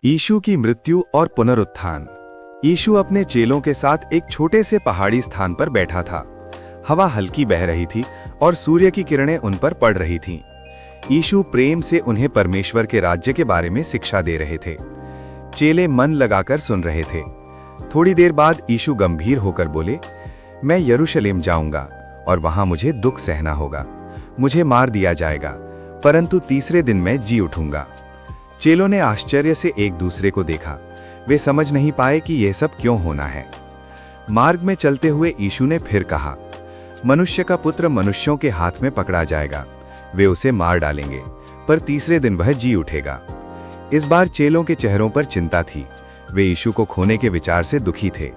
यीशु की मृत्यु और पुनरुत्थान। यीशु अपने चेलों के साथ एक छोटे से पहाड़ी स्थान पर बैठा था। हवा हल्की बह रही थी और सूर्य की किरणें उन पर पड़ रही थीं। यीशु प्रेम से उन्हें परमेश्वर के राज्य के बारे में शिक्षा दे रहे थे। चेले मन लगाकर सुन रहे थे। थोड़ी देर बाद यीशु गंभीर होकर बोले, मैं यरूशलेम जाऊंगा और वहां मुझे दुख सहना होगा। मुझे मार दिया जाएगा, परंतु तीसरे दिन मैं जी उठूंगा। चेलों ने आश्चर्य से एक दूसरे को देखा। वे समझ नहीं पाए कि यह सब क्यों होना है। मार्ग में चलते हुए यीशु ने फिर कहा, मनुष्य का पुत्र मनुष्यों के हाथ में पकड़ा जाएगा। वे उसे मार डालेंगे, पर तीसरे दिन वह जी उठेगा। इस बार चेलों के चेहरों पर चिंता थी। वे यीशु को खोने के विचार से दुखी थे।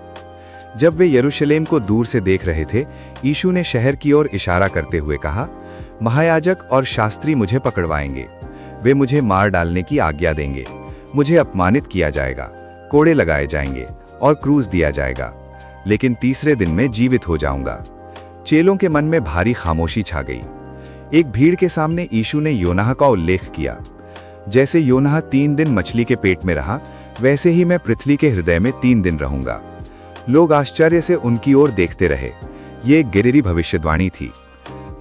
जब वे यरूशलेम को दूर से देख रहे थे, यीशु ने शहर की ओर इशारा करते हुए कहा, महायाजक और शास्त्री मुझे पकड़वाएंगे। वे मुझे मार डालने की आज्ञा देंगे। मुझे अपमानित किया जाएगा, कोड़े लगाए जाएंगे और क्रूस दिया जाएगा, लेकिन तीसरे दिन में जीवित हो जाऊंगा। चेलों के मन में भारी खामोशी छा गई। एक भीड़ के सामने यीशु ने योनाह का उल्लेख किया। जैसे योनाह 3 दिन मछली के पेट में रहा, वैसे ही मैं पृथ्वी के हृदय में 3 दिन रहूंगा। लोग आश्चर्य से उनकी ओर देखते रहे। ये एक गहरी भविष्यवाणी थी।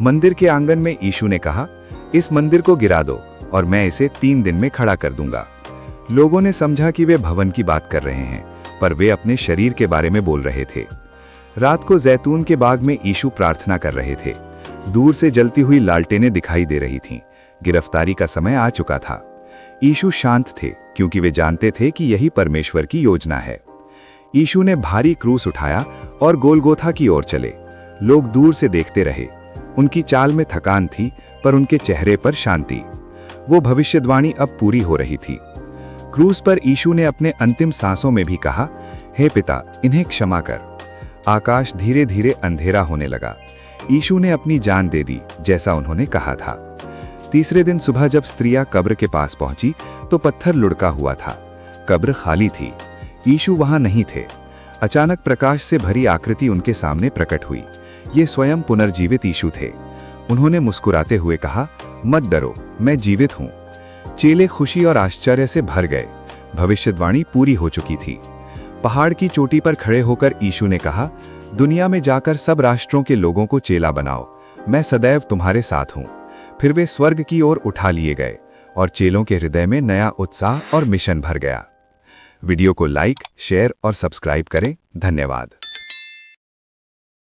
मंदिर के आंगन में यीशु ने कहा, इस मंदिर को गिरा दो और मैं इसे 3 दिन में खड़ा कर दूंगा। लोगों ने समझा कि वे भवन की बात कर रहे हैं, पर वे अपने शरीर के बारे में बोल रहे थे। रात को जैतून के बाग में यीशु प्रार्थना कर रहे थे। दूर से जलती हुई लालटेनें दिखाई दे रही थीं। गिरफ्तारी का समय आ चुका था। यीशु शांत थे, क्योंकि वे जानते थे कि यही परमेश्वर की योजना है। यीशु ने भारी क्रूस उठाया और गोलगोथा की ओर चले। लोग दूर से देखते रहे। उनकी चाल में थकान थी, पर उनके चेहरे पर शांति। वो भविष्यवाणी अब पूरी हो रही थी। क्रूस पर यीशु ने अपने अंतिम सांसों में भी कहा, हे पिता, इन्हें क्षमा कर। आकाश धीरे धीरे अंधेरा होने लगा। यीशु ने अपनी जान दे दी, जैसा उन्होंने कहा था। तीसरे दिन सुबह जब स्त्रियां कब्र के पास पहुंची, तो पत्थर लुढ़का हुआ था। कब्र खाली थी। यीशु वहां नहीं थे। अचानक प्रकाश से भरी आकृति उनके सामने प्रकट हुई। ये स्वयं पुनर्जीवित यीशु थे। उन्होंने मुस्कुराते हुए कहा, मत डरो, मैं जीवित हूं। चेले खुशी और आश्चर्य से भर गए। भविष्यवाणी पूरी हो चुकी थी। पहाड़ की चोटी पर खड़े होकर यीशु ने कहा, दुनिया में जाकर सब राष्ट्रों के लोगों को चेला बनाओ। मैं सदैव तुम्हारे साथ हूं। फिर वे स्वर्ग की ओर उठा लिए गए और चेलों के हृदय में नया उत्साह और मिशन भर गया। वीडियो को लाइक, शेयर और सब्सक्राइब करें। धन्यवाद।